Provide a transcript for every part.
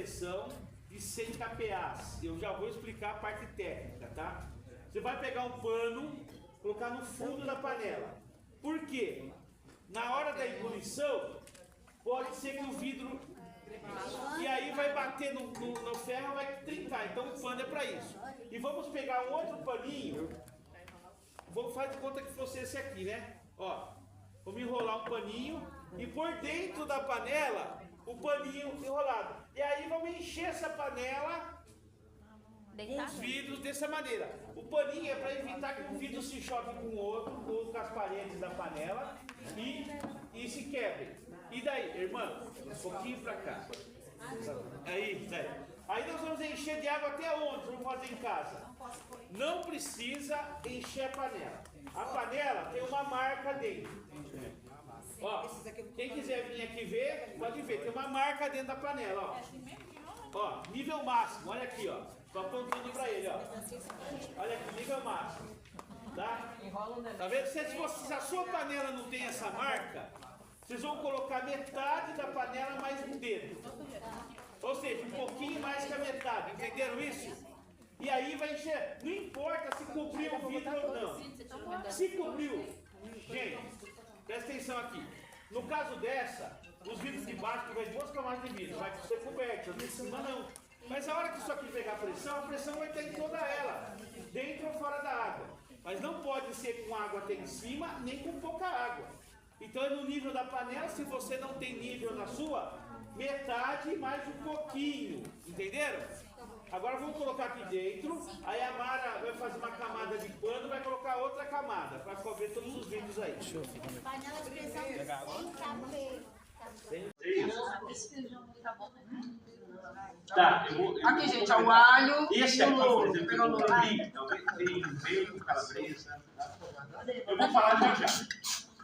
pressão de 100 kPa. Eu já vou explicar a parte técnica, tá? Você vai pegar um pano, colocar no fundo da panela. Por quê? Na hora da ebulição, pode ser que o vidro... E aí vai bater no ferro, vai trincar. Então o pano é para isso. E vamos pegar um outro paninho. Vou fazer de conta que fosse esse aqui, né? Ó, vamos enrolar um paninho e por dentro da panela o paninho enrolado. E aí vamos encher essa panela com os vidros dessa maneira. O paninho é para evitar que um vidro se choque com o outro, com as paredes da panela e se quebre. E daí, irmã? Um pouquinho para cá. Aí, daí. Aí nós vamos encher de água até onde? Vamos fazer em casa. Não precisa encher a panela. A panela tem uma marca dentro. Ó, quem quiser vir aqui ver, pode ver. Tem uma marca dentro da panela, ó. Ó, nível máximo, olha aqui, ó. Tô apontando pra ele, ó. Olha aqui, nível máximo. Tá? Tá vendo? Se a sua panela não tem essa marca, vocês vão colocar metade da panela mais um dedo. Ou seja, um pouquinho mais que a metade. Entenderam isso? E aí vai encher. Não importa se cobriu o vidro ou não. Se cobriu, gente, presta atenção aqui. No caso dessa, os vidros de baixo vai 2 camadas de vidro, vai ser coberto, de cima não. Mas a hora que isso aqui pegar a pressão vai estar em toda ela, dentro ou fora da água. Mas não pode ser com água até em cima, nem com pouca água. Então é no nível da panela, se você não tem nível na sua, metade mais um pouquinho, entenderam? Agora vamos colocar aqui dentro, aí a Mara vai fazer uma camada de pano e vai colocar outra camada, para cobrir todos os vidros aí. Panela de pressão sem Tá, aqui, gente, ó, o alho. Esse aqui, por exemplo, eu não vi, talvez tem bacon, calabresa. Eu vou falar já.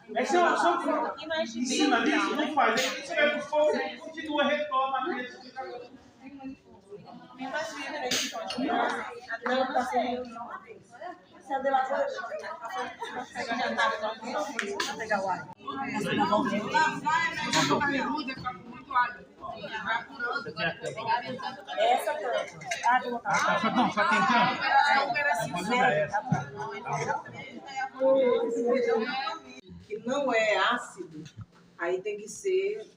Mas se eu for em cima disso, não faz. Aí você vai pro fogo e continua, retoma a mesa. Não, tá sem. Se a dela for. Vou pegar o alho. Essa planta. Ah, vou botar. Não, só tentando. Que não é ácido, aí tem que ser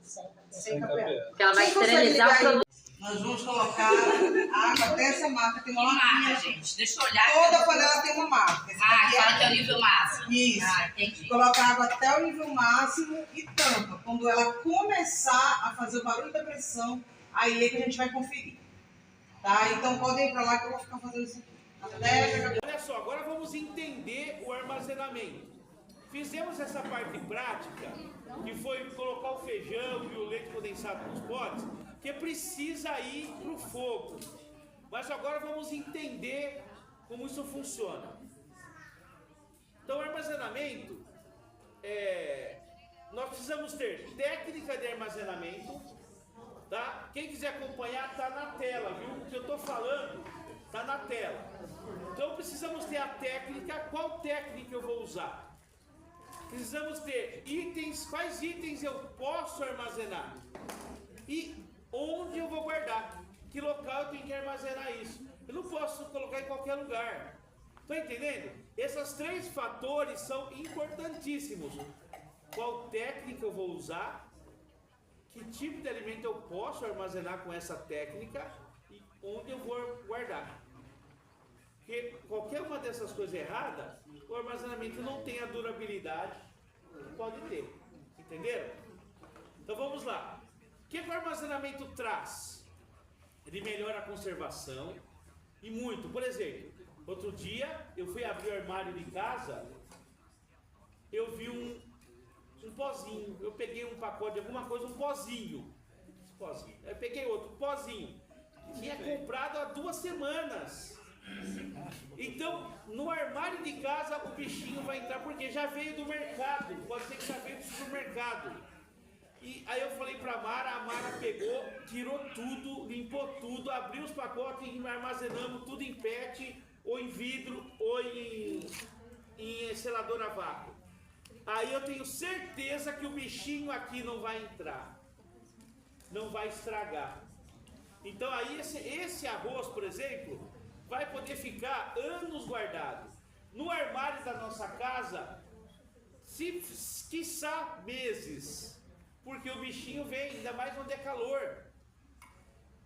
sem kPa. Porque ela vai esterilizar o produto. Nós vamos colocar água até essa marca. Tem uma marca, gente. Deixa eu olhar. Toda panela tem uma marca. Fala que é o nível máximo. Isso. Entendi. Coloca água até o nível máximo e tampa. Quando ela começar a fazer o barulho da pressão, aí é que a gente vai conferir. Tá? Então podem ir para lá que eu vou ficar fazendo isso aqui. Olha só, agora vamos entender o armazenamento. Fizemos essa parte prática, que foi colocar o feijão e o leite condensado nos potes, que precisa ir para o fogo. Mas agora vamos entender como isso funciona. Então, o armazenamento, nós precisamos ter técnica de armazenamento, tá? Quem quiser acompanhar, tá na tela, viu? O que eu estou falando tá na tela. Então, precisamos ter a técnica. Qual técnica eu vou usar? Precisamos ter itens, quais itens eu posso armazenar e onde eu vou guardar, que local eu tenho que armazenar isso. Eu não posso colocar em qualquer lugar. Estão entendendo? Esses 3 fatores são importantíssimos. Qual técnica eu vou usar, que tipo de alimento eu posso armazenar com essa técnica e onde eu vou guardar. Porque qualquer uma dessas coisas erradas, o armazenamento não tem a durabilidade que pode ter. Entenderam? Então vamos lá. O que o armazenamento traz? Ele melhora a conservação e muito. Por exemplo, outro dia eu fui abrir o armário de casa, eu vi um pozinho. Eu peguei um pacote de alguma coisa, um pozinho. Eu peguei outro, pozinho. Tinha comprado há 2 semanas. Então, no armário de casa o bichinho vai entrar, porque já veio do mercado, pode ser que já veio do supermercado. E aí eu falei pra Mara, a Mara pegou, tirou tudo, limpou tudo, abriu os pacotes e armazenamos tudo em PET, ou em vidro, ou em selador a vácuo. Aí eu tenho certeza que o bichinho aqui não vai entrar, não vai estragar. Então aí esse arroz, por exemplo, vai poder ficar anos guardado. No armário da nossa casa, quiçá meses, porque o bichinho vem, ainda mais onde é calor.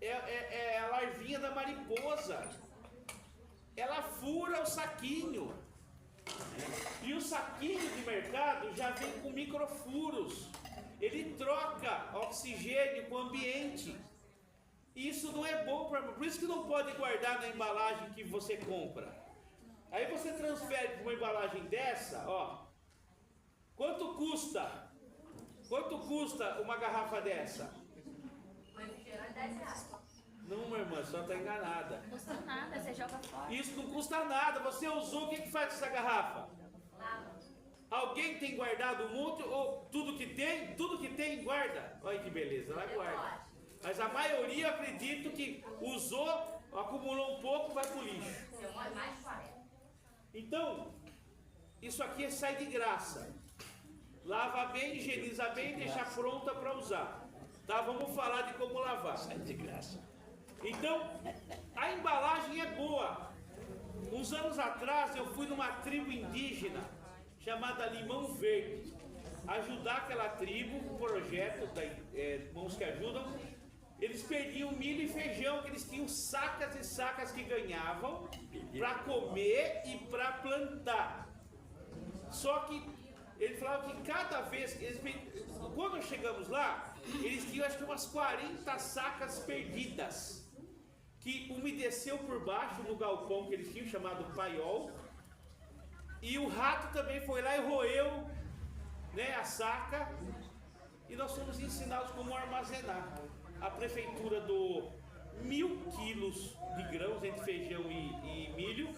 É a larvinha da mariposa. Ela fura o saquinho. E o saquinho de mercado já vem com microfuros. Ele troca oxigênio com o ambiente. Isso não é bom, por isso que não pode guardar na embalagem que você compra. Aí você transfere para uma embalagem dessa, ó. Quanto custa? Quanto custa uma garrafa dessa? R$10. Não, minha irmã, você está enganada. Não custa nada, você joga fora. Isso não custa nada. Você usou, o que faz com essa garrafa? Alguém tem guardado um monte, ou tudo que tem, guarda. Olha que beleza, ela guarda. Mas a maioria, eu acredito que usou, acumulou um pouco, vai para o lixo. Mais de 40. Então, isso aqui sai de graça. Lava bem, higieniza bem e deixa pronta para usar. Tá? Vamos falar de como lavar. Sai de graça. Então, a embalagem é boa. Uns anos atrás eu fui numa tribo indígena chamada Limão Verde, ajudar aquela tribo, um projeto da Mãos que Ajudam. Eles perdiam milho e feijão, que eles tinham sacas e sacas que ganhavam para comer e para plantar. Só que eles falavam que cada vez, quando chegamos lá, eles tinham acho que umas 40 sacas perdidas, que umedeceu por baixo no galpão que eles tinham, chamado paiol, e o rato também foi lá e roeu, né, a saca, e nós fomos ensinados como armazenar. A prefeitura doou 1.000 quilos de grãos entre feijão e milho,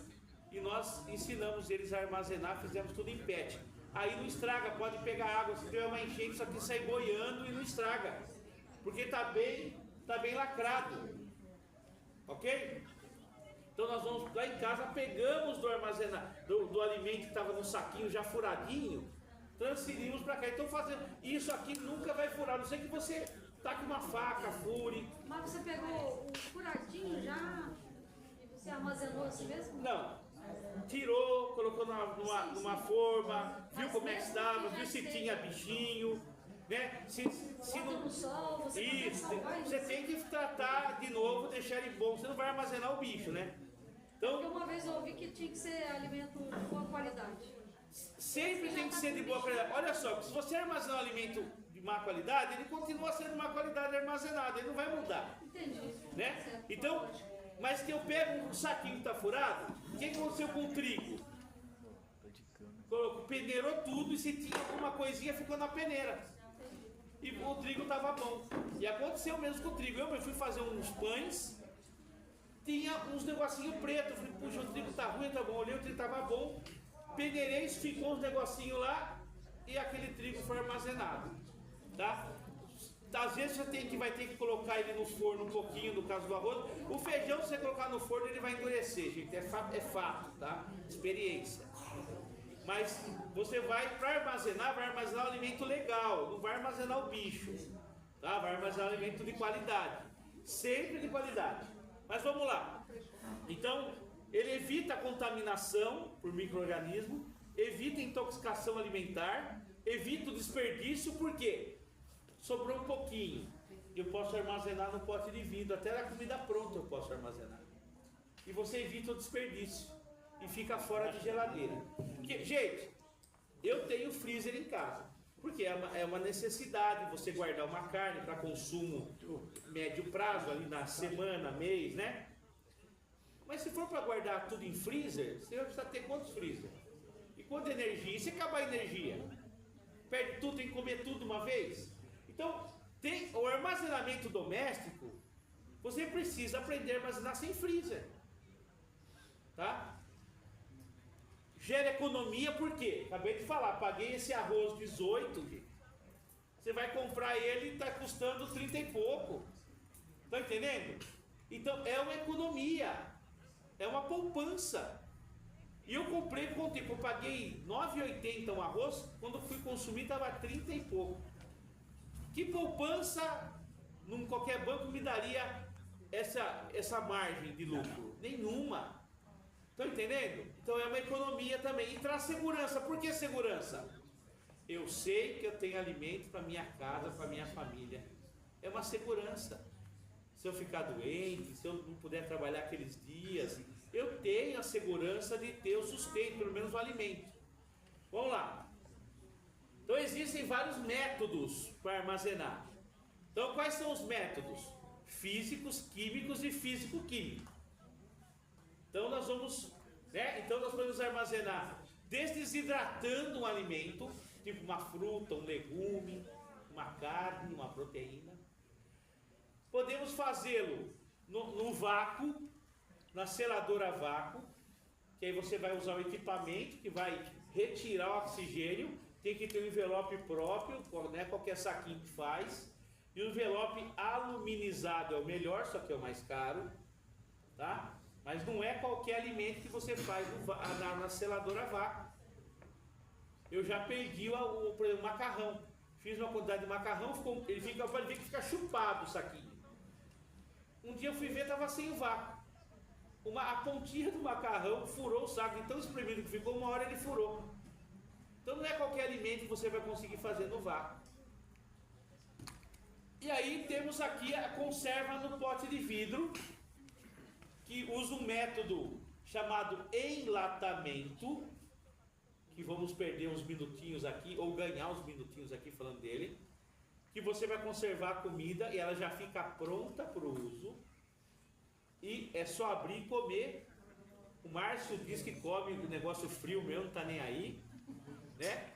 e nós ensinamos eles a armazenar, fizemos tudo em PET. Aí não estraga, pode pegar água, se tiver uma enchente, isso aqui sai boiando e não estraga, porque está bem lacrado. Ok? Então nós vamos lá em casa, pegamos do alimento que estava no saquinho já furadinho, transferimos para cá. Então fazendo isso aqui nunca vai furar, a não ser que você taque uma faca, fure. Mas você pegou o furadinho já e você armazenou assim mesmo? Não. Tirou, colocou numa forma, viu como é que estava, viu se tinha bichinho, né? Se não, no sol, você isso, você tem que tratar de novo, deixar ele bom, você não vai armazenar o bicho, né? Porque Então, uma vez eu ouvi que tinha que ser alimento de boa qualidade. sempre tem que ser de boa qualidade. Olha só, se você armazenar um alimento de má qualidade, ele continua sendo de má qualidade armazenado, ele não vai mudar. Entendi. Né? Certo. Então, mas que eu pego um saquinho que está furado, o que aconteceu com o trigo? Peneirou tudo e se tinha alguma coisinha ficou na peneira. E o trigo estava bom. E aconteceu mesmo com o trigo. Eu fui fazer uns pães, tinha uns negocinhos pretos. Eu falei, puxa, o trigo tá ruim, tá bom. Olhei, o trigo estava bom. Peneirei, ficou uns negocinhos lá e aquele trigo foi armazenado. Tá? Às vezes você vai ter que colocar ele no forno um pouquinho, no caso do arroz. O feijão, se você colocar no forno, ele vai endurecer, gente. É fato, tá? Experiência. Mas você vai armazenar o alimento legal, não vai armazenar o bicho, tá? Vai armazenar o alimento de qualidade, sempre de qualidade. Mas vamos lá. Então, ele evita a contaminação por micro-organismo, evita a intoxicação alimentar, evita o desperdício, por quê? Sobrou um pouquinho, eu posso armazenar no pote de vidro, até na comida pronta eu posso armazenar. E você evita o desperdício e fica fora de geladeira. Porque, gente, eu tenho freezer em casa, porque é uma necessidade você guardar uma carne para consumo médio prazo, ali na semana, mês, né? Mas se for para guardar tudo em freezer, você vai precisar ter quantos freezer? E quanta energia? E se acabar a energia? Perde tudo, tem que comer tudo uma vez? Então, o armazenamento doméstico, você precisa aprender a armazenar sem freezer. Tá? Gera economia, por quê? Acabei de falar, paguei esse arroz 18, gente. Você vai comprar ele e está custando 30 e pouco. Tá entendendo? Então é uma economia, é uma poupança. E eu comprei com o tempo, eu paguei R$ 9,80 um arroz, quando fui consumir estava 30 e pouco. Que poupança, num qualquer banco, me daria essa margem de lucro? Nenhuma. Estão entendendo? Então é uma economia também. E traz segurança. Por que segurança? Eu sei que eu tenho alimento para minha casa, para minha família. É uma segurança. Se eu ficar doente, se eu não puder trabalhar aqueles dias, eu tenho a segurança de ter o sustento, pelo menos o alimento. Vamos lá. Então existem vários métodos para armazenar. Então quais são os métodos? Físicos, químicos e físico-químicos. Então nós vamos, então nós podemos armazenar desidratando um alimento, tipo uma fruta, um legume, uma carne, uma proteína. Podemos fazê-lo no vácuo, na seladora a vácuo, que aí você vai usar o equipamento que vai retirar o oxigênio, tem que ter um envelope próprio, não é qualquer saquinho que faz, e o envelope aluminizado é o melhor, só que é o mais caro, tá? Mas não é qualquer alimento que você faz na seladora a vácuo. Eu já perdi por exemplo, o macarrão, fiz uma quantidade de macarrão, ele fica chupado o saquinho. Um dia eu fui ver, estava sem o vácuo. A pontinha do macarrão furou o saco, de tão espremido que ficou, uma hora ele furou. Então não é qualquer alimento que você vai conseguir fazer no vácuo. E aí temos aqui a conserva no pote de vidro, que usa um método chamado enlatamento, que vamos perder uns minutinhos aqui, ou ganhar uns minutinhos aqui falando dele, que você vai conservar a comida e ela já fica pronta para o uso, e é só abrir e comer. O Márcio diz que come o negócio frio mesmo, não está nem aí, né?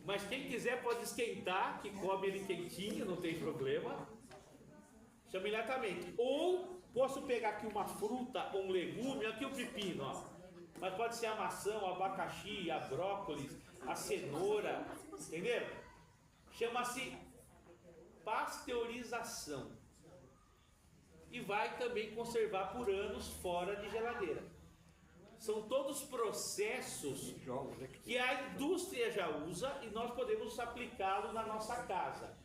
Mas quem quiser pode esquentar, que come ele quentinho, não tem problema. Chama enlatamento. Ou posso pegar aqui uma fruta ou um legume, aqui o pepino, ó. Mas pode ser a maçã, o abacaxi, a brócolis, a cenoura, entenderam? Chama-se pasteurização. E vai também conservar por anos fora de geladeira. São todos processos que a indústria já usa e nós podemos aplicá-lo na nossa casa.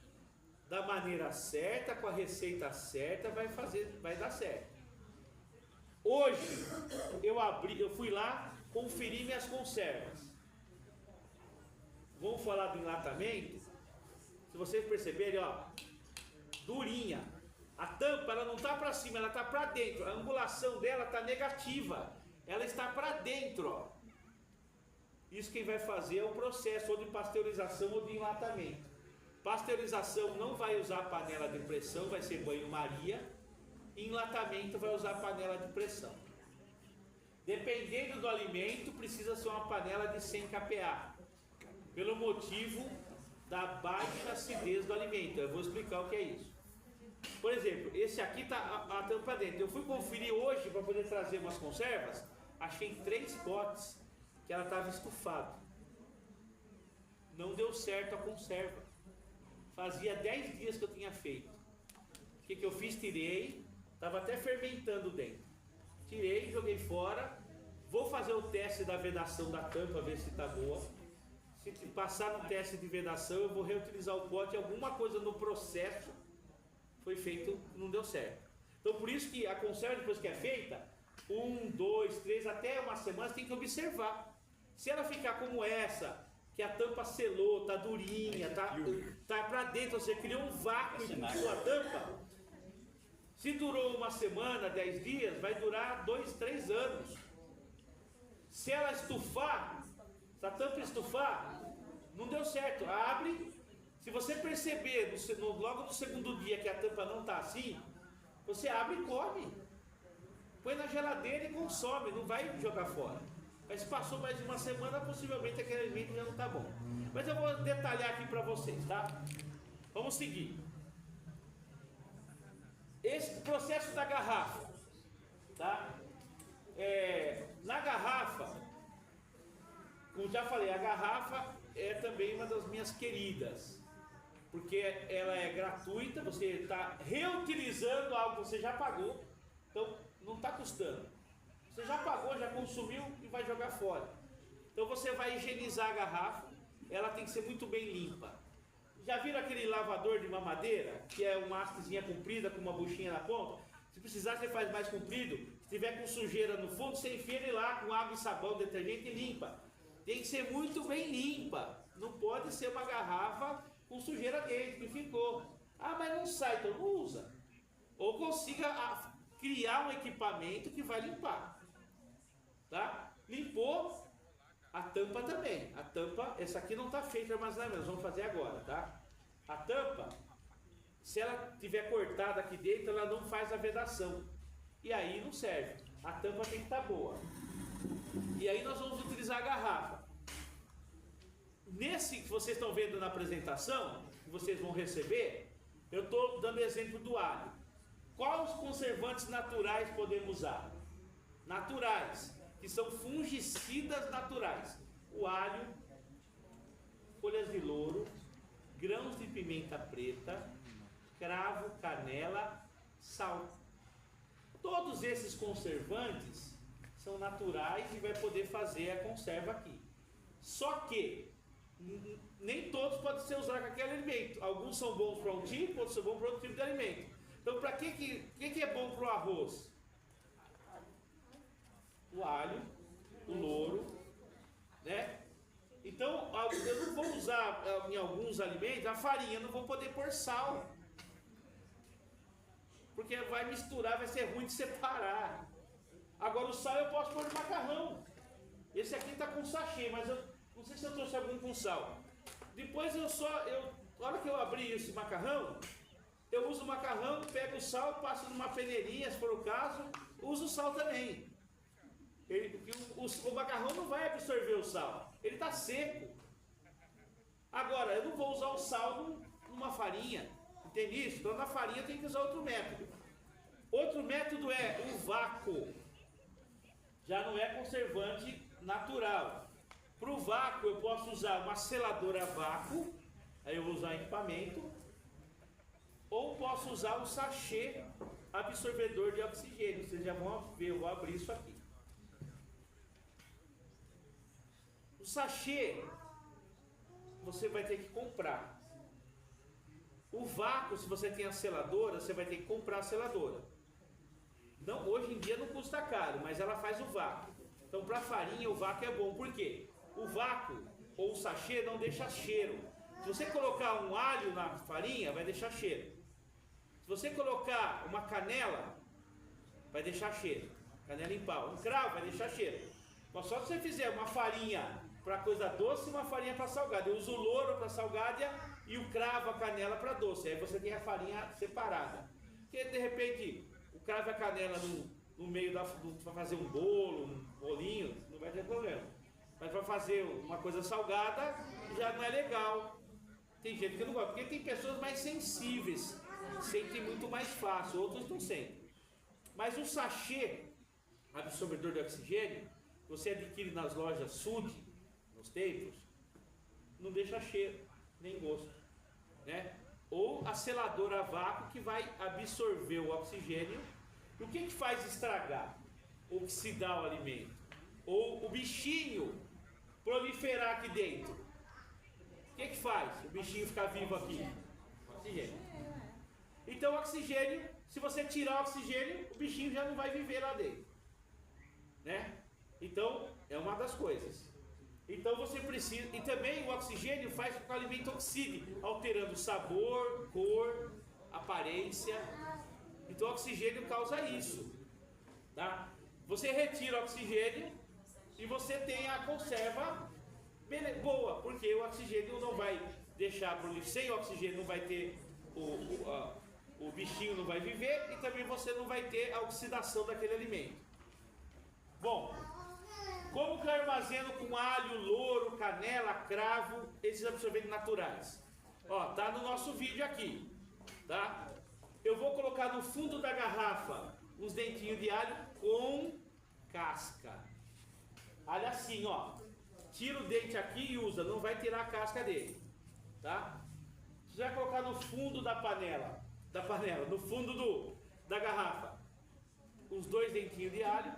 Da maneira certa, com a receita certa, vai dar certo. Hoje, eu fui lá, conferi minhas conservas. Vamos falar do enlatamento? Se vocês perceberem, ó, durinha. A tampa, ela não está para cima, ela está para dentro. A angulação dela está negativa. Ela está para dentro, ó. Isso quem vai fazer é o processo ou de pasteurização ou de enlatamento. Pasteurização não vai usar panela de pressão, vai ser banho-maria. Enlatamento vai usar panela de pressão. Dependendo do alimento, precisa ser uma panela de 100 kPa, pelo motivo da baixa acidez do alimento. Eu vou explicar o que é isso. Por exemplo, esse aqui está a tampa dentro. Eu fui conferir hoje para poder trazer umas conservas. Achei 3 potes que ela estava estufada. Não deu certo a conserva. Fazia 10 dias que eu tinha feito. O que eu fiz? Tirei. Estava até fermentando dentro. Tirei, joguei fora. Vou fazer o teste da vedação da tampa, ver se está boa. Se passar no teste de vedação, eu vou reutilizar o pote. Alguma coisa no processo foi feito, não deu certo. Então por isso que a conserva, depois que é feita, 1, 2, 3, até uma semana, você tem que observar. Se ela ficar como essa, que a tampa selou, tá durinha, tá para dentro, você criou um vácuo em sua tampa. Se durou uma semana, 10 dias, vai durar 2, 3 anos. Se ela estufar, se a tampa estufar, não deu certo. Abre. Se você perceber logo no segundo dia que a tampa não está assim, você abre e come. Põe na geladeira e consome, não vai jogar fora. Mas se passou mais de uma semana, possivelmente aquele alimento já não está bom. Mas eu vou detalhar aqui para vocês, tá? Vamos seguir. Esse processo da garrafa, tá? Na garrafa, como já falei, a garrafa é também uma das minhas queridas. Porque ela é gratuita, você está reutilizando algo que você já pagou, então não está custando. Você já pagou, já consumiu e vai jogar fora. Então você vai higienizar a garrafa, ela tem que ser muito bem limpa. Já viram aquele lavador de mamadeira, que é uma hastezinha comprida com uma buchinha na ponta? precisar, você faz mais comprido. Se tiver com sujeira no fundo, você enfia ele lá com água e sabão, detergente e limpa. Tem que ser muito bem limpa. Não pode ser uma garrafa com sujeira dentro, que ficou. Ah, mas não sai, então não usa. Ou consiga criar um equipamento que vai limpar. Tá? Limpou, a tampa também. A tampa, essa aqui não está feita de armazenamento, nós vamos fazer agora, tá? A tampa, se ela tiver cortada aqui dentro, ela não faz a vedação. E aí não serve. A tampa tem que estar boa. E aí nós vamos utilizar a garrafa. Nesse que vocês estão vendo na apresentação, que vocês vão receber, eu estou dando exemplo do alho. Quais conservantes naturais podemos usar? Naturais, que são fungicidas naturais. O alho, folhas de louro, grãos de pimenta preta, cravo, canela, sal. Todos esses conservantes são naturais e vai poder fazer a conserva aqui. Só que nem todos podem ser usados com aquele alimento. Alguns são bons para um tipo, outros são bons para outro tipo de alimento. Então, para que é bom para o arroz? O alho, o louro, né? Então, eu não vou usar em alguns alimentos a farinha, eu não vou poder pôr sal. Porque vai misturar, vai ser ruim de separar. Agora o sal eu posso pôr no macarrão. Esse aqui está com sachê, mas eu não sei se eu trouxe algum com sal. Depois na hora que eu abrir esse macarrão, eu uso o macarrão, pego o sal, passo numa peneirinha, se for o caso, uso o sal também. O macarrão não vai absorver o sal, ele está seco. Agora, eu não vou usar o sal numa farinha. Entende isso? Então na farinha tem que usar outro método. Outro método é o vácuo. Já não é conservante natural. Para o vácuo eu posso usar uma seladora a vácuo, aí eu vou usar equipamento, ou posso usar um sachê absorvedor de oxigênio. Vocês já vão ver, eu vou abrir isso aqui. O sachê você vai ter que comprar. O vácuo, se você tem a seladora, você vai ter que comprar a seladora. Não, hoje em dia não custa caro, mas ela faz o vácuo. Então, para farinha, o vácuo é bom. Por quê? O vácuo ou o sachê não deixa cheiro. Se você colocar um alho na farinha, vai deixar cheiro. Se você colocar uma canela, vai deixar cheiro. Canela em pau. Um cravo vai deixar cheiro. Mas só se você fizer uma farinha para coisa doce e uma farinha para salgada. Eu uso o louro para salgada e o cravo, a canela para doce. Aí você tem a farinha separada. Porque de repente o cravo e a canela no meio para fazer um bolo, um bolinho, não vai ter problema. Mas para fazer uma coisa salgada já não é legal. Tem gente que não gosta, porque tem pessoas mais sensíveis, sentem muito mais fácil, outros não sentem. Mas o sachê absorvedor de oxigênio, você adquire nas lojas Sud, nos templos, não deixa cheiro, nem gosto, né? Ou a seladora a vácuo que vai absorver o oxigênio. E o que faz estragar, oxidar o alimento? Ou o bichinho proliferar aqui dentro? O que faz o bichinho ficar vivo aqui? Oxigênio. Então o oxigênio, se você tirar o oxigênio, o bichinho já não vai viver lá dentro, né? Então é uma das coisas. Então você precisa, e também o oxigênio faz com que o alimento oxide, alterando sabor, cor, aparência. Então o oxigênio causa isso, tá? Você retira o oxigênio e você tem a conserva boa, porque o oxigênio não vai deixar, sem o oxigênio não vai ter, o bichinho não vai viver e também você não vai ter a oxidação daquele alimento. Bom, como que eu armazeno com alho, louro, canela, cravo, esses absorventes naturais? Ó, tá no nosso vídeo aqui, tá? Eu vou colocar no fundo da garrafa uns dentinhos de alho com casca. Alho assim, ó. Tira o dente aqui e usa, não vai tirar a casca dele, tá? Você vai colocar no fundo da panela, no fundo da garrafa, os 2 dentinhos de alho,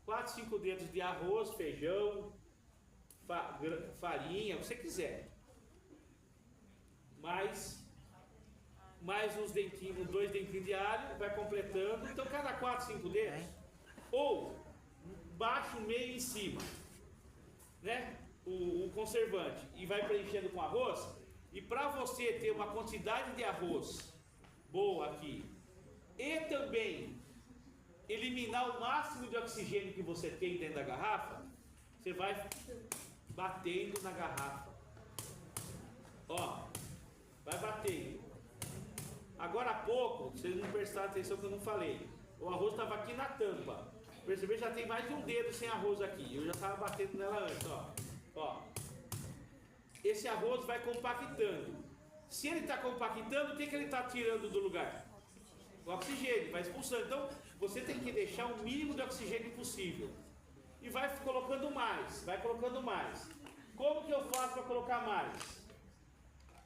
4, 5 dedos de arroz, feijão, farinha, o que você quiser. Mas mais uns dentinhos, 2 dentinhos de alho, vai completando. Então cada 4, 5 dedos, ou baixo, meio em cima, né? O conservante, e vai preenchendo com arroz. E para você ter uma quantidade de arroz boa aqui, e também eliminar o máximo de oxigênio que você tem dentro da garrafa, você vai batendo na garrafa. Ó, vai batendo. Agora há pouco, vocês não prestaram atenção que eu não falei. O arroz estava aqui na tampa. Percebeu? Já tem mais de um dedo sem arroz aqui. Eu já estava batendo nela antes, ó. Ó. Esse arroz vai compactando. Se ele está compactando, o que ele está tirando do lugar? O oxigênio, vai expulsando. Então, você tem que deixar o mínimo de oxigênio possível. E vai colocando mais, vai colocando mais. Como que eu faço para colocar mais?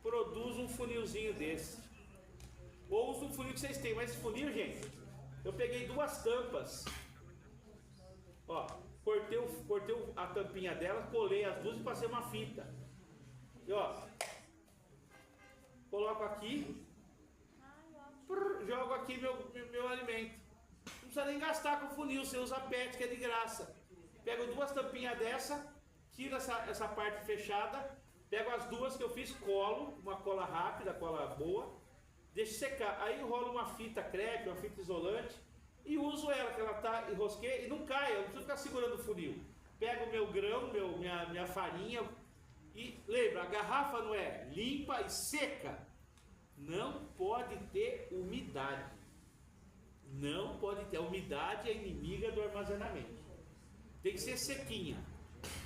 Produz um funilzinho desse. Ou usa um funil que vocês têm. Mas esse funil, gente, eu peguei 2 tampas. Ó, cortei a tampinha dela, colei as duas e passei uma fita. E ó, coloco aqui, jogo aqui meu alimento. Não precisa nem gastar com funil, você usa PET que é de graça. Pego 2 tampinhas dessa, tiro essa parte fechada, pego as 2 que eu fiz, colo, uma cola rápida, cola boa, deixo secar. Aí enrolo uma fita crepe, uma fita isolante e uso ela, que ela tá enrosquei e não cai, eu não preciso ficar segurando o funil. Pego o meu grão, minha farinha e lembra, a garrafa não é limpa e seca. Não pode ter umidade. Não pode ter. A umidade é inimiga do armazenamento. Tem que ser sequinha.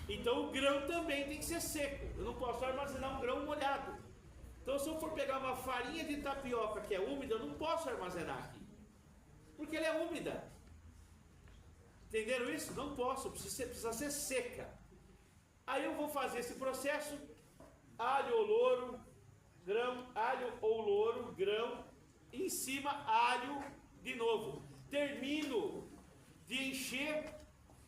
Então o grão também tem que ser seco. Eu não posso armazenar um grão molhado. Então se eu for pegar uma farinha de tapioca que é úmida, eu não posso armazenar aqui. Porque ela é úmida. Entenderam isso? Não posso, precisa ser seca. Aí eu vou fazer esse processo, alho ou louro, grão, alho ou louro, grão, em cima alho de novo. Termino de encher,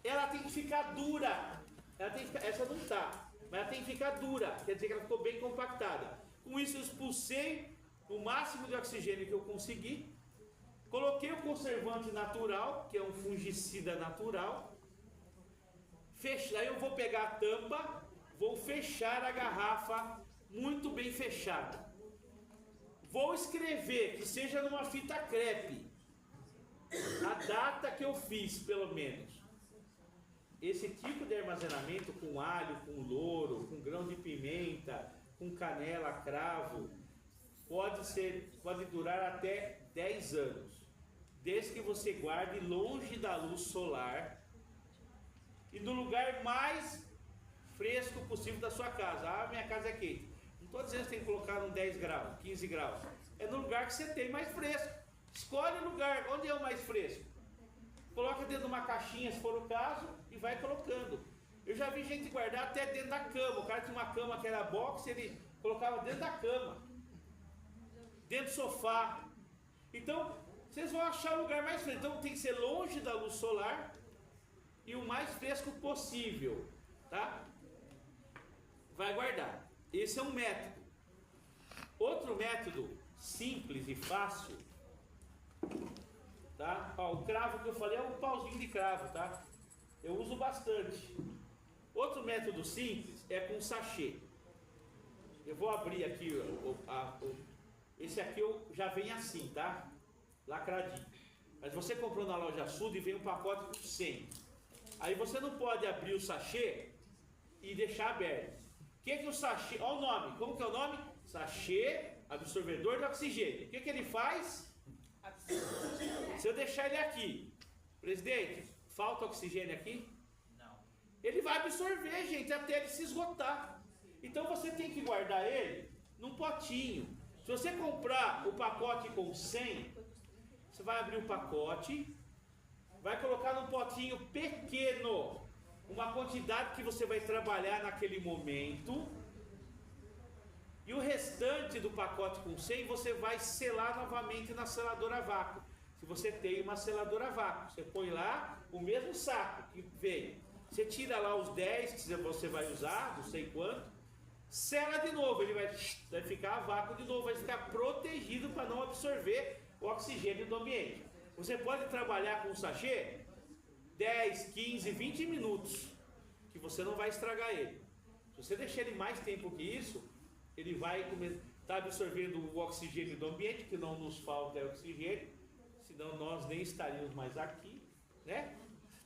ela tem que ficar dura. Essa não está, mas ela tem que ficar dura, quer dizer que ela ficou bem compactada. Com isso eu expulsei o máximo de oxigênio que eu consegui, coloquei o conservante natural, que é um fungicida natural. Aí eu vou pegar a tampa, vou fechar a garrafa muito bem fechada. Vou escrever, que seja numa fita crepe, a data que eu fiz, pelo menos. Esse tipo de armazenamento com alho, com louro, com grão de pimenta, com canela, cravo, pode durar até 10 anos. Desde que você guarde longe da luz solar e no lugar mais fresco possível da sua casa. Ah, minha casa é quente. Não estou dizendo que tem que colocar no 10 graus, 15 graus. É no lugar que você tem mais fresco. Escolhe o lugar, onde é o mais fresco. Coloca dentro de uma caixinha, se for o caso, e vai colocando. Eu já vi gente guardar até dentro da cama. O cara tinha uma cama que era box, ele colocava dentro da cama, dentro do sofá. Então, vocês vão achar o lugar mais fresco. Então tem que ser longe da luz solar e o mais fresco possível, tá? Vai guardar. Esse é um método. Outro método simples e fácil, tá? Ó, o cravo que eu falei é um pauzinho de cravo, tá? Eu uso bastante. Outro método simples é com sachê. Eu vou abrir aqui esse aqui já vem assim, tá? Lacradinho. Mas você comprou na loja Sul e vem um pacote com 100. Aí você não pode abrir o sachê e deixar aberto. O que o sachê... Olha o nome. Como que é o nome? Sachê absorvedor de oxigênio. O que ele faz? Se eu deixar ele aqui, presidente, falta oxigênio aqui? Não. Ele vai absorver, gente, até ele se esgotar. Então você tem que guardar ele num potinho. Se você comprar o pacote com 100, você vai abrir o pacote, vai colocar num potinho pequeno, uma quantidade que você vai trabalhar naquele momento, e o restante do pacote com 100 você vai selar novamente na seladora a vácuo. Se você tem uma seladora a vácuo, você põe lá o mesmo saco que veio, você tira lá os 10 que você vai usar, não sei quanto, sela de novo, ele vai ficar a vácuo de novo, vai ficar protegido para não absorver o oxigênio do ambiente. Você pode trabalhar com o sachê 10, 15, 20 minutos, que você não vai estragar ele. Se você deixar ele mais tempo que isso, ele vai estar absorvendo o oxigênio do ambiente, que não nos falta é oxigênio, senão nós nem estaríamos mais aqui, né?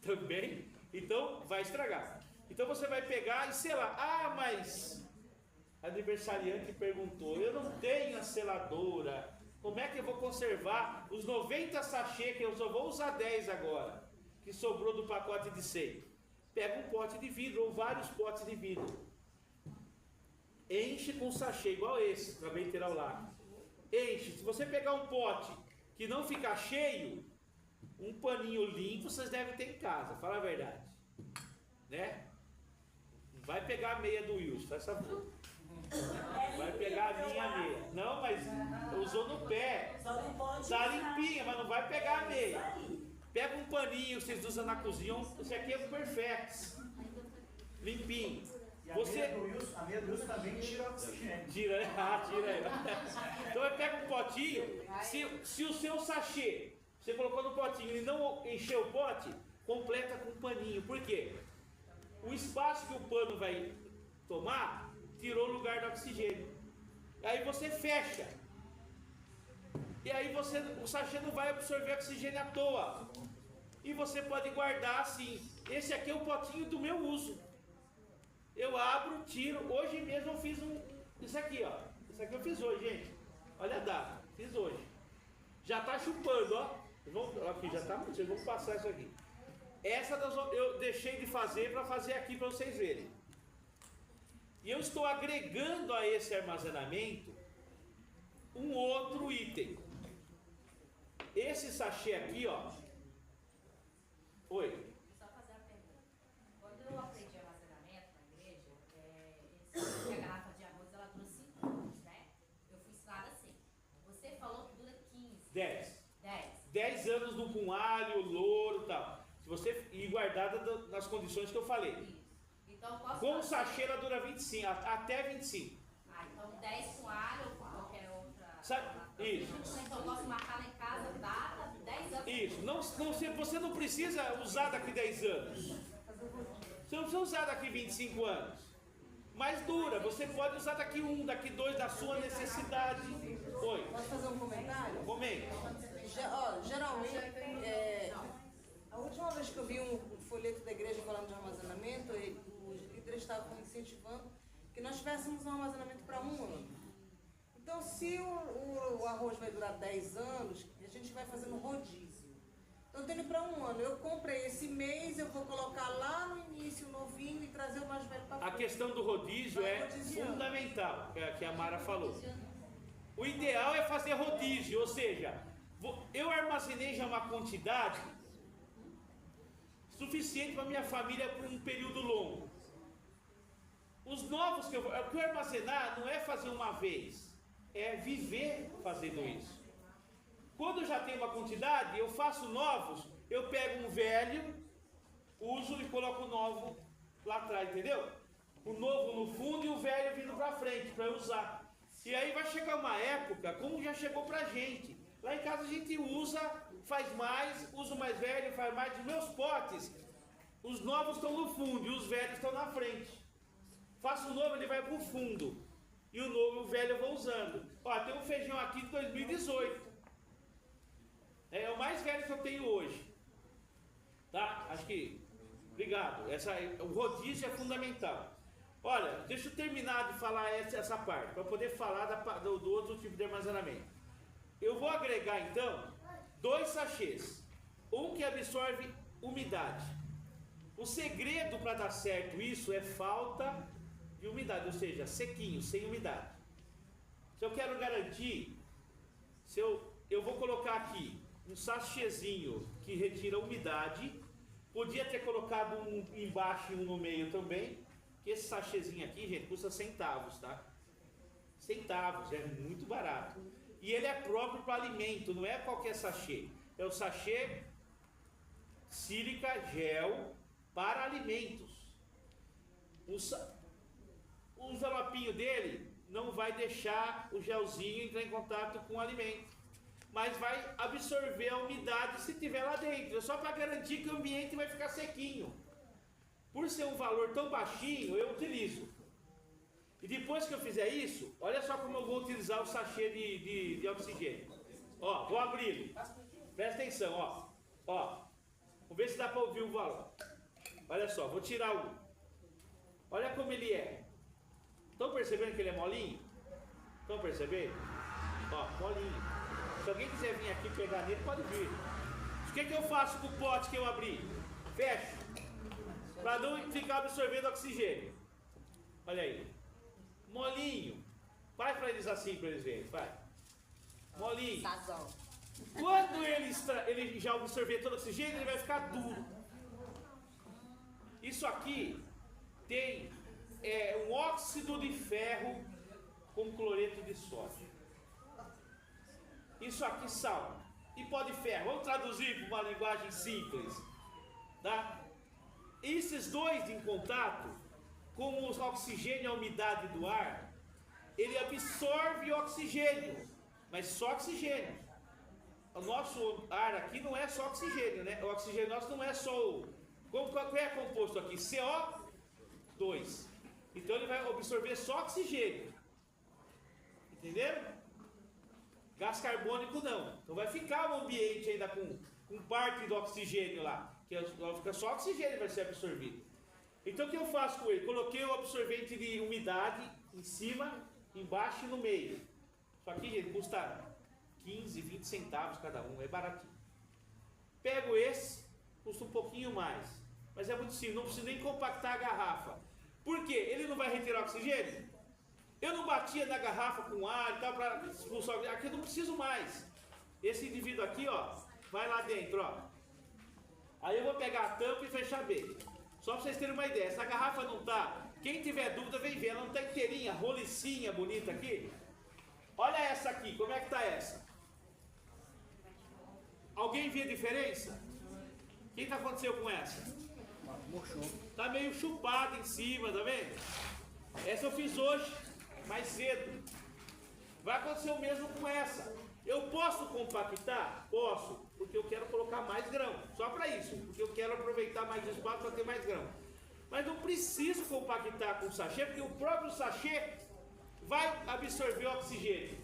Também, então vai estragar. Então você vai pegar e selar. Ah, mas a aniversariante perguntou, eu não tenho a seladora, como é que eu vou conservar os 90 sachê, que eu só vou usar 10 agora, que sobrou do pacote de 100? Pega um pote de vidro ou vários potes de vidro, enche com sachê igual esse, também terá o lado. Enche, se você pegar um pote que não ficar cheio, um paninho limpo vocês devem ter em casa, fala a verdade, né? Vai pegar a meia do Wilson, faz favor. Vai pegar a minha meia. Não, mas usou no pé. Tá limpinha, mas não vai pegar a meia. Pega um paninho que vocês usam na cozinha. Esse aqui é o Perfex. Limpinho. Você... A meia do Wilson também tira oxigênio. Tira, tira aí. Então pega um potinho. Se o seu sachê, você colocou no potinho e não encheu o pote, completa com um paninho. Por quê? O espaço que o pano vai tomar tirou o lugar do oxigênio. Aí você fecha. E aí o sachê não vai absorver oxigênio à toa. E você pode guardar assim. Esse aqui é o potinho do meu uso. Eu abro, tiro. Hoje mesmo eu fiz isso aqui, ó. Isso aqui eu fiz hoje, gente. Olha a data. Fiz hoje. Já tá chupando, ó. Aqui já tá. Vocês vão passar isso aqui. Essa eu deixei de fazer para fazer aqui para vocês verem. E eu estou agregando a esse armazenamento um outro item. Esse sachê aqui, ó. Oi. Só fazer a pergunta. Quando eu aprendi armazenamento na igreja, eles falaram que a garrafa de arroz ela dura 5 anos, né? Eu fui ensinada assim. Você falou que dura 15. 10. 10. 10 anos com alho, louro e tal. Se você ir guardada nas condições que eu falei. Isso. Então, posso Com o sachê ela dura 25, até 25. Ah, então 10 com alho ou com qualquer outra. Isso. Então eu posso marcar lá em casa, data, 10 anos. Isso. Você não precisa usar daqui 10 anos. Você não precisa usar daqui 25 anos. Mas dura. Você pode usar daqui 1, daqui 2, da sua necessidade. Oi. Posso fazer um comentário? Comente. Geralmente, a última vez que eu vi um folheto da igreja falando de armazenamento, os líderes estavam incentivando que nós tivéssemos um armazenamento para 1 ano. Então, se o arroz vai durar 10 anos, a gente vai fazendo rodízio. Então, eu tenho para 1 ano. Eu comprei esse mês, eu vou colocar lá no início o novinho e trazer o mais velho para frente. A questão do rodízio é fundamental, que a Mara falou. O ideal é fazer rodízio, ou seja, eu armazenei já uma quantidade suficiente para minha família por um período longo. Os novos que eu armazenar não é fazer uma vez, é viver fazendo isso. Quando eu já tenho uma quantidade, eu faço novos, eu pego um velho, uso e coloco o novo lá atrás, entendeu? O novo no fundo e o velho vindo para frente para eu usar. E aí vai chegar uma época, como já chegou pra gente. Lá em casa a gente usa, faz mais, usa o mais velho, faz mais. Os meus potes, os novos estão no fundo e os velhos estão na frente. Faço o novo, ele vai pro fundo. E o novo, o velho eu vou usando. Ó, tem um feijão aqui de 2018. É o mais velho que eu tenho hoje. Tá? Acho que... Obrigado. O rodízio é fundamental. Olha, deixa eu terminar de falar essa parte, para poder falar do outro tipo de armazenamento. Eu vou agregar então 2 sachês. Um que absorve umidade. O segredo para dar certo isso é falta de umidade, ou seja, sequinho, sem umidade. Se eu quero garantir, eu vou colocar aqui um sachêzinho que retira a umidade. Podia ter colocado um embaixo e um no meio também. Que esse sachêzinho aqui, gente, custa centavos, tá? Centavos, é muito barato. E ele é próprio para alimento, não é qualquer sachê. É o sachê sílica gel para alimentos. o envelopinho dele não vai deixar o gelzinho entrar em contato com o alimento, mas vai absorver a umidade se tiver lá dentro, só para garantir que o ambiente vai ficar sequinho. Por ser um valor tão baixinho, eu utilizo. E depois que eu fizer isso, olha só como eu vou utilizar o sachê de oxigênio. Ó, vou abrir. Presta atenção, ó. Ó, vamos ver se dá para ouvir o valor. Olha só, vou tirar um. Olha como ele é. Estão percebendo que ele é molinho? Estão percebendo? Ó, molinho. Se alguém quiser vir aqui pegar nele, pode vir. O que eu faço com o pote que eu abri? Fecho. Para não ficar absorvendo oxigênio. Olha aí. Molinho. Faz para eles assim, para eles verem. Vai. Molinho. Quando ele já absorver todo o oxigênio, ele vai ficar duro. Isso aqui tem um óxido de ferro com cloreto de sódio. Isso aqui sal. E pó de ferro. Vamos traduzir para uma linguagem simples. Tá? Esses dois em contato com o oxigênio e a umidade do ar, ele absorve oxigênio, mas só oxigênio. O nosso ar aqui não é só oxigênio, né? O oxigênio nosso não é só qual é composto aqui? CO2. Então ele vai absorver só oxigênio. Entenderam? Gás carbônico não. Então vai ficar o ambiente ainda com parte do oxigênio lá. Que fica só oxigênio vai ser absorvido. Então o que eu faço com ele? Coloquei o absorvente de umidade em cima, embaixo e no meio. Isso aqui, gente, custa 15, 20 centavos cada um, é baratinho. Pego esse, custa um pouquinho mais, mas é muito simples, não preciso nem compactar a garrafa. Por quê? Ele não vai retirar oxigênio? Eu não batia na garrafa com ar e tal para expulsar, aqui eu não preciso mais. Esse indivíduo aqui, ó, vai lá dentro, ó. Aí eu vou pegar a tampa e fechar bem. Só para vocês terem uma ideia, essa garrafa não tá, quem tiver dúvida vem ver, ela não tá inteirinha, rolicinha bonita aqui. Olha essa aqui, como é que tá essa? Alguém vê a diferença? O que aconteceu com essa? Murchou. Tá meio chupada em cima, tá vendo? Essa eu fiz hoje, mais cedo. Vai acontecer o mesmo com essa. Eu posso compactar? Posso, porque eu quero colocar mais grão. Só para isso, porque eu quero aproveitar mais espaço para ter mais grão. Mas não preciso compactar com o sachê, porque o próprio sachê vai absorver o oxigênio.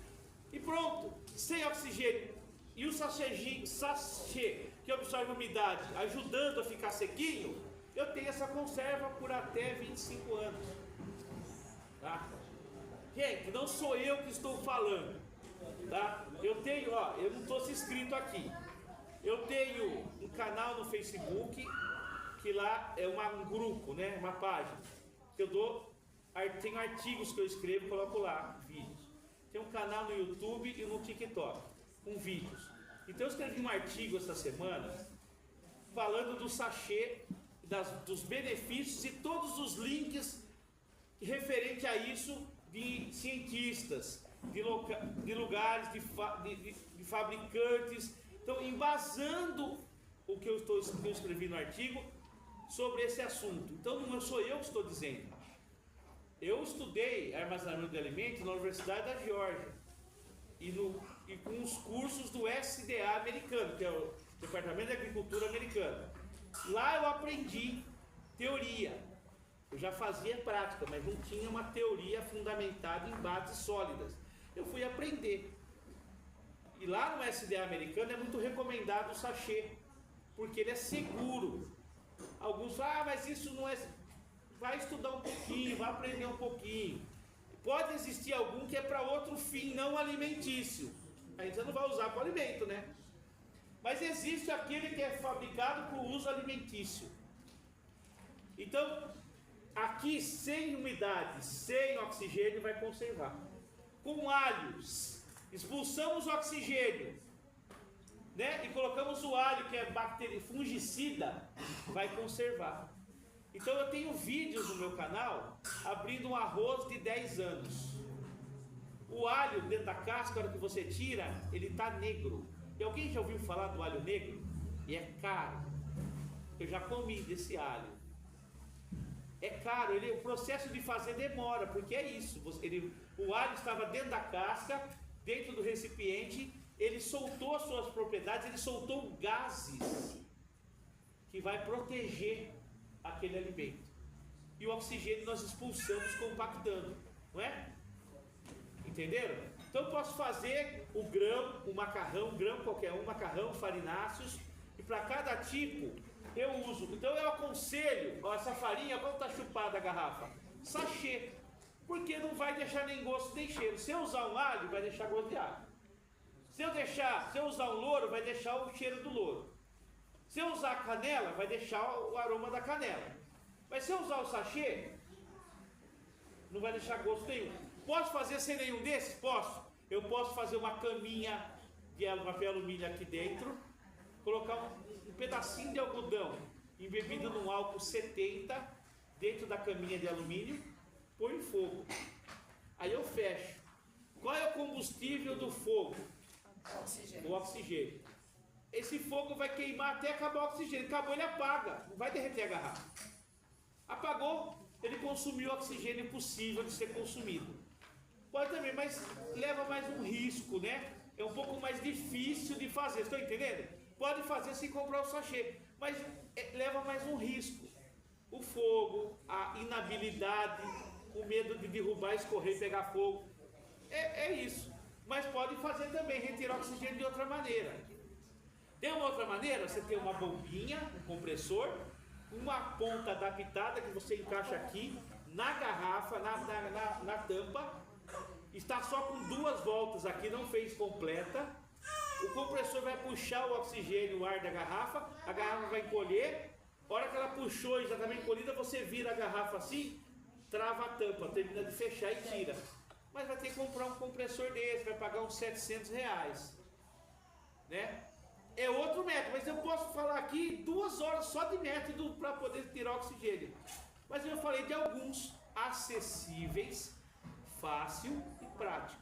E pronto, sem oxigênio. E o sachê que absorve a umidade, ajudando a ficar sequinho, eu tenho essa conserva por até 25 anos. Tá? Gente, não sou eu que estou falando. Tá? Eu tenho, ó, eu não estou inscrito aqui. Eu tenho um canal no Facebook, que lá é um grupo, né? Uma página. Que eu tenho artigos que eu escrevo e coloco lá, vídeos. Tem um canal no YouTube e no TikTok, com vídeos. Então eu escrevi um artigo essa semana falando do sachê, dos benefícios e todos os links referente a isso de cientistas, de lugares, de fabricantes. Então, embasando o que eu escrevi no artigo sobre esse assunto. Então, não sou eu que estou dizendo. Eu estudei armazenamento de alimentos na Universidade da Geórgia e com os cursos do SDA americano, que é o Departamento de Agricultura americano. Lá eu aprendi teoria. Eu já fazia prática, mas não tinha uma teoria fundamentada em bases sólidas. Eu fui aprender. E lá no SDA americano é muito recomendado o sachê, porque ele é seguro. Alguns falam, mas isso não é... Vai estudar um pouquinho, vai aprender um pouquinho. Pode existir algum que é para outro fim, não alimentício. Aí você não vai usar para alimento, né? Mas existe aquele que é fabricado para o uso alimentício. Então, aqui sem umidade, sem oxigênio, vai conservar. Com alhos, expulsamos o oxigênio, né? E colocamos o alho, que é fungicida, vai conservar. Então eu tenho vídeos no meu canal abrindo um arroz de 10 anos. O alho dentro da casca, na hora que você tira, ele está negro. E alguém já ouviu falar do alho negro? E é caro. Eu já comi desse alho. é caro, o processo de fazer demora, porque é isso. O alho estava dentro da casca, dentro do recipiente, ele soltou as suas propriedades, ele soltou gases que vai proteger aquele alimento. E o oxigênio nós expulsamos compactando, não é? Entenderam? Então eu posso fazer o grão, o macarrão, grão qualquer um, macarrão, farináceos, e para cada tipo eu uso. Então eu aconselho, ó, essa farinha, quando está chupada a garrafa? Sachê, porque não vai deixar nem gosto nem cheiro. Se eu usar um alho, vai deixar gosto de alho. Se eu usar um louro, vai deixar o cheiro do louro. Se eu usar a canela, vai deixar o aroma da canela. Mas se eu usar o sachê, não vai deixar gosto nenhum. Posso fazer sem nenhum desses? Posso. Eu posso fazer uma caminha de papel alumínio aqui dentro, colocar um pedacinho de algodão embebido num álcool 70 dentro da caminha de alumínio, põe fogo. Aí eu fecho. Qual é o combustível do fogo? O oxigênio. Esse fogo vai queimar até acabar o oxigênio. Acabou, ele apaga. Não vai derreter a garrafa. Apagou, ele consumiu o oxigênio possível de ser consumido. Pode também, mas leva mais um risco, né? É um pouco mais difícil de fazer, estão entendendo? Pode fazer sem comprar o sachê, mas leva mais um risco. O fogo, a inabilidade, o medo de derrubar, escorrer e pegar fogo. É isso. Mas pode fazer também, retirar o oxigênio de outra maneira. Tem uma outra maneira, você tem uma bombinha, um compressor, uma ponta adaptada que você encaixa aqui na garrafa, na tampa. Está só com 2 voltas aqui, não fez completa. O compressor vai puxar o oxigênio, o ar da garrafa, a garrafa vai encolher. A hora que ela puxou e já está bem encolhida, você vira a garrafa assim, trava a tampa, termina de fechar e tira. Mas vai ter que comprar um compressor desse, vai pagar uns R$700, né? É outro método, mas eu posso falar aqui 2 horas só de método para poder tirar oxigênio. Mas eu falei de alguns acessíveis, fácil e prático.